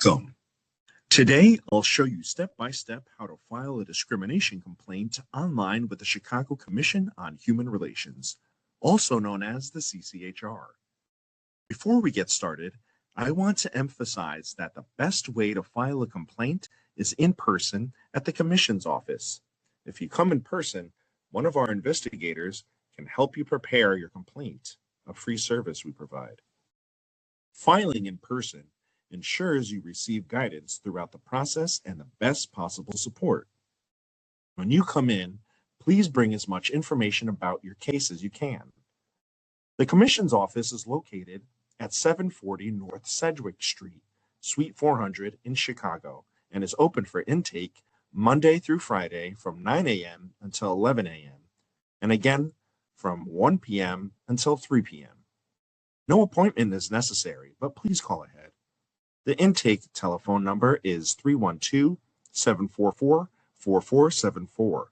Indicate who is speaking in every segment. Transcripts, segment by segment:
Speaker 1: Welcome. Today, I'll show you step-by-step how to file a discrimination complaint online with the Chicago Commission on Human Relations, also known as the CCHR. Before we get started, I want to emphasize that the best way to file a complaint is in person at the Commission's office. If you come in person, one of our investigators can help you prepare your complaint, a free service we provide. Filing in person ensures you receive guidance throughout the process and the best possible support. When you come in, please bring as much information about your case as you can. The Commission's office is located at 740 North Sedgwick Street, Suite 400 in Chicago, and is open for intake Monday through Friday from 9 a.m. until 11 a.m., and again from 1 p.m. until 3 p.m. No appointment is necessary, but please call ahead. The intake telephone number is 312-744-4474.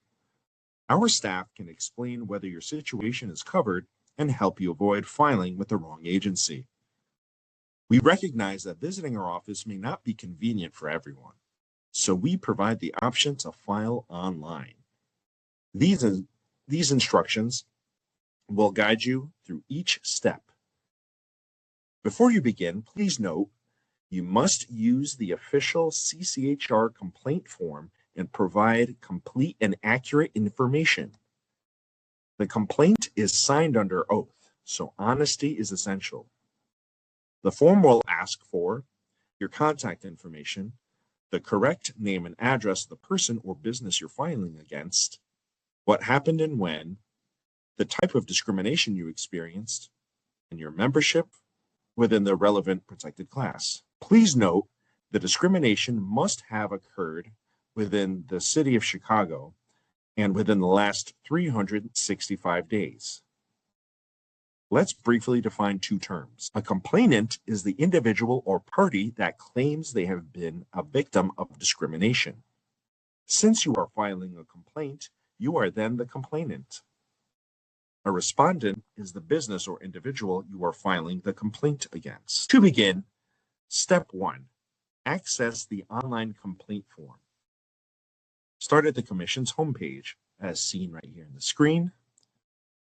Speaker 1: Our staff can explain whether your situation is covered and help you avoid filing with the wrong agency. We recognize that visiting our office may not be convenient for everyone, so we provide the option to file online. These instructions will guide you through each step. Before you begin, please note you must use the official CCHR complaint form and provide complete and accurate information. The complaint is signed under oath, so honesty is essential. The form will ask for your contact information, the correct name and address of the person or business you're filing against, what happened and when, the type of discrimination you experienced, and your membership within the relevant protected class. Please note the discrimination must have occurred within the city of Chicago and within the last 365 days. Let's briefly define two terms. A complainant is the individual or party that claims they have been a victim of discrimination. Since you are filing a complaint, you are then the complainant. A respondent is the business or individual you are filing the complaint against. To begin, Step 1. Access the online complaint form. Start at the Commission's homepage, as seen right here on the screen.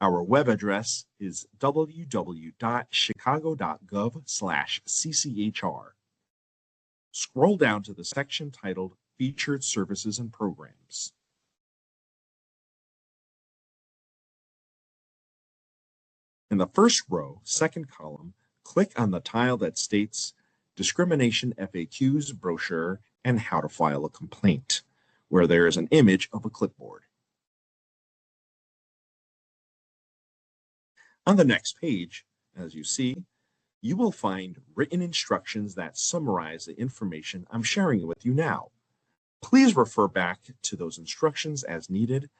Speaker 1: Our web address is www.chicago.gov/CCHR. Scroll down to the section titled Featured Services and Programs. In the first row, second column, click on the tile that states Discrimination FAQs brochure and how to file a complaint, where there is an image of a clipboard. On the next page, as you see, you will find written instructions that summarize the information I'm sharing with you now. Please refer back to those instructions as needed,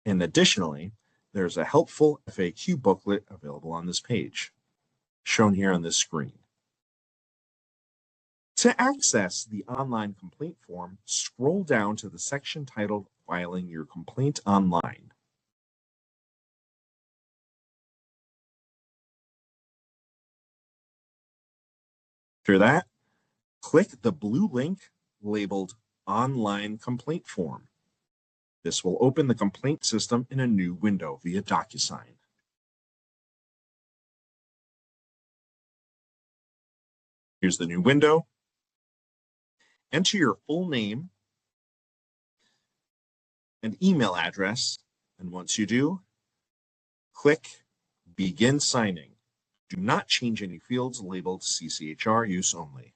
Speaker 1: and additionally, there's a helpful FAQ booklet available on this page, shown here on this screen. To access the online complaint form, scroll down to the section titled Filing Your Complaint Online. After that, click the blue link labeled Online Complaint Form. This will open the complaint system in a new window via DocuSign. Here's the new window. Enter your full name and email address, and once you do, click Begin Signing. Do not change any fields labeled CCHR use only.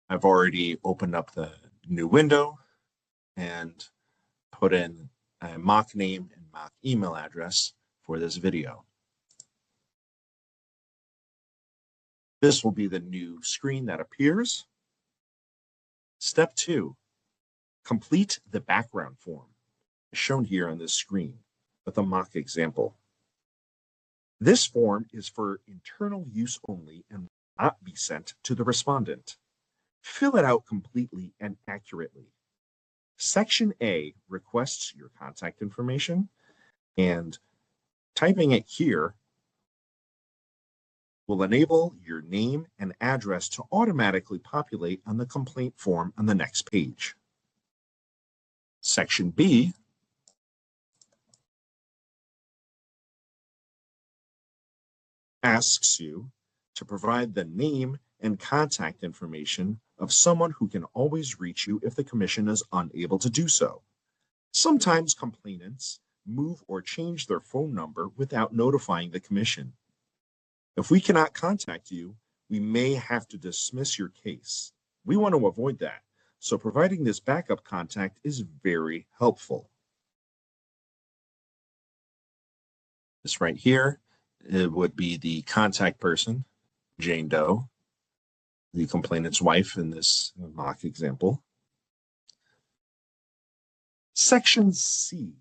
Speaker 1: I've already opened up the new window and put in a mock name and mock email address for this video. This will be the new screen that appears. Step 2, complete the background form, shown here on this screen with a mock example. This form is for internal use only and will not be sent to the respondent. Fill it out completely and accurately. Section A requests your contact information, and typing it here will enable your name and address to automatically populate on the complaint form on the next page. Section B asks you to provide the name and contact information of someone who can always reach you if the commission is unable to do so. Sometimes complainants move or change their phone number without notifying the commission. If we cannot contact you, we may have to dismiss your case. We want to avoid that, so providing this backup contact is very helpful. This right here, it would be the contact person, Jane Doe, the complainant's wife in this mock example. Section C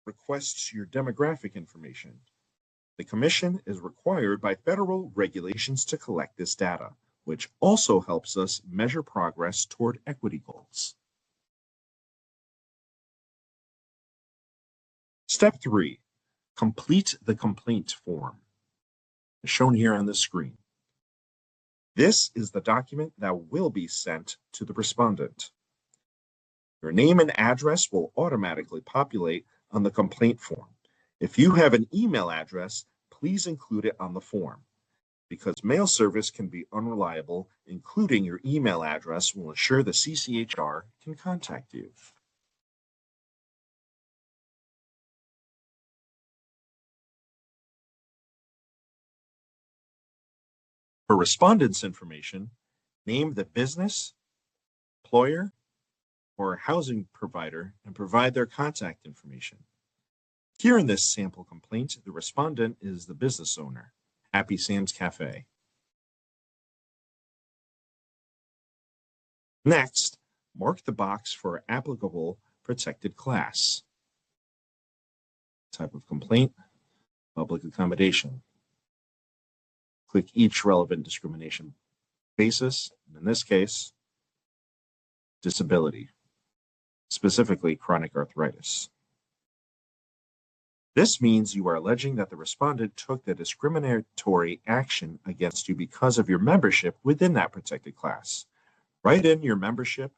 Speaker 1: requests your demographic information. The commission is required by federal regulations to collect this data, which also helps us measure progress toward equity goals. Step 3, complete the complaint form, as shown here on the screen. This is the document that will be sent to the respondent. Your name and address will automatically populate on the complaint form. If you have an email address, please include it on the form. Because mail service can be unreliable, including your email address will ensure the CCHR can contact you. For respondents' information, name the business, employer, or housing provider and provide their contact information. Here in this sample complaint, the respondent is the business owner, Happy Sam's Cafe. Next, mark the box for applicable protected class. Type of complaint, public accommodation. Click each relevant discrimination basis, and in this case, disability, specifically chronic arthritis. This means you are alleging that the respondent took the discriminatory action against you because of your membership within that protected class. Write in your membership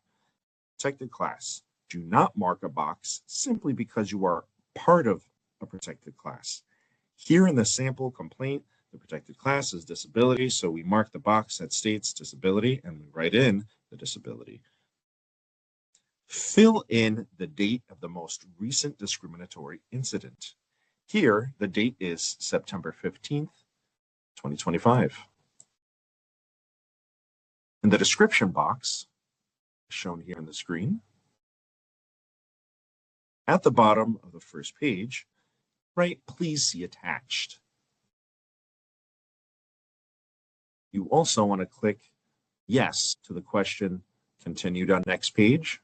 Speaker 1: protected class. Do not mark a box simply because you are part of a protected class. Here in the sample complaint, the protected class is disability, so we mark the box that states disability and we write in the disability. Fill in the date of the most recent discriminatory incident. Here, the date is September 15th, 2025. In the description box, shown here on the screen, at the bottom of the first page, write "Please see attached." You also want to click yes to the question "Continued on next page."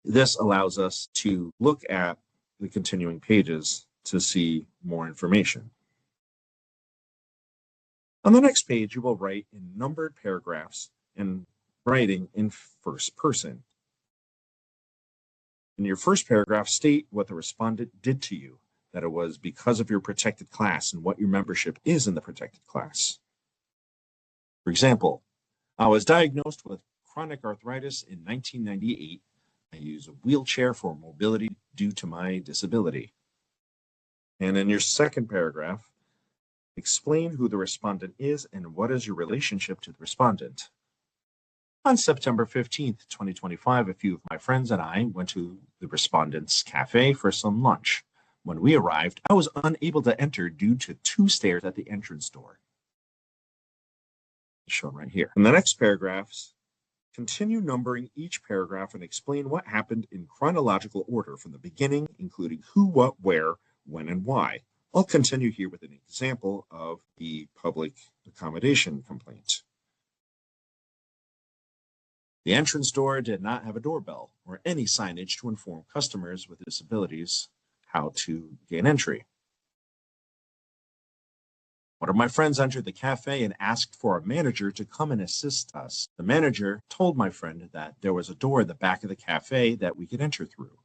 Speaker 1: This allows us to look at the continuing pages to see more information. On the next page, you will write in numbered paragraphs and writing in first person. In your first paragraph, state what the respondent did to you, that it was because of your protected class and what your membership is in the protected class. For example, I was diagnosed with chronic arthritis in 1998. I use a wheelchair for mobility due to my disability. And in your second paragraph, explain who the respondent is and what is your relationship to the respondent. On September 15th, 2025, a few of my friends and I went to the respondent's cafe for some lunch. When we arrived, I was unable to enter due to 2 stairs at the entrance door. Shown right here. In the next paragraphs, continue numbering each paragraph and explain what happened in chronological order from the beginning, including who, what, where, when, and why. I'll continue here with an example of the public accommodation complaint. The entrance door did not have a doorbell or any signage to inform customers with disabilities how to gain entry. One of my friends entered the cafe and asked for a manager to come and assist us. The manager told my friend that there was a door at the back of the cafe that we could enter through.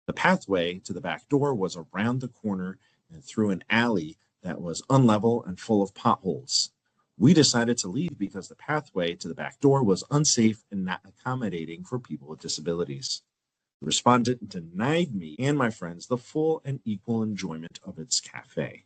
Speaker 1: The pathway to the back door was around the corner and through an alley that was unlevel and full of potholes. We decided to leave because the pathway to the back door was unsafe and not accommodating for people with disabilities. The respondent denied me and my friends the full and equal enjoyment of its cafe.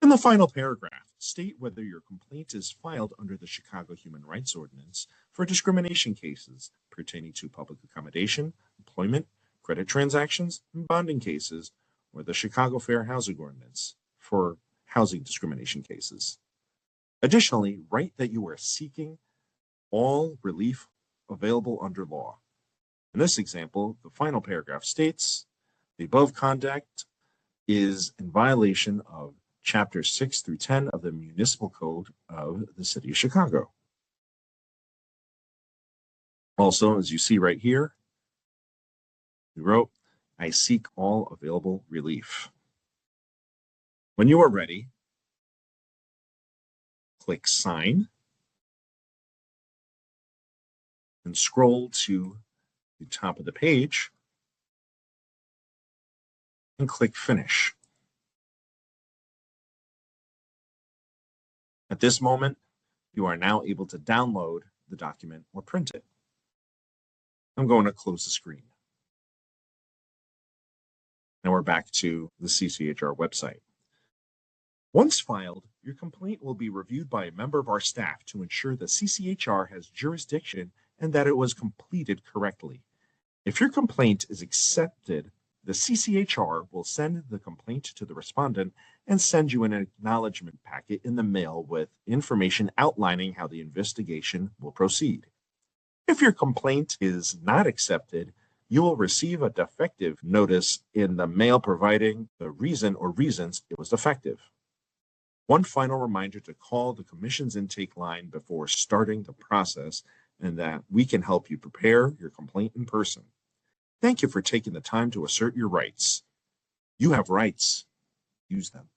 Speaker 1: In the final paragraph, state whether your complaint is filed under the Chicago Human Rights Ordinance for discrimination cases pertaining to public accommodation, employment, credit transactions, and bonding cases, or the Chicago Fair Housing Ordinance for housing discrimination cases. Additionally, write that you are seeking all relief available under law. In this example, the final paragraph states, the above conduct is in violation of Chapters 6 through 10 of the Municipal Code of the City of Chicago. Also, as you see right here, we wrote, I seek all available relief. When you are ready, click Sign and scroll to the top of the page and click Finish. At this moment, you are now able to download the document or print it. I'm going to close the screen. Now we're back to the CCHR website. Once filed, your complaint will be reviewed by a member of our staff to ensure the CCHR has jurisdiction and that it was completed correctly. If your complaint is accepted, the CCHR will send the complaint to the respondent and send you an acknowledgement packet in the mail with information outlining how the investigation will proceed. If your complaint is not accepted, you will receive a defective notice in the mail providing the reason or reasons it was defective. One final reminder to call the Commission's intake line before starting the process and that we can help you prepare your complaint in person. Thank you for taking the time to assert your rights. You have rights. Use them.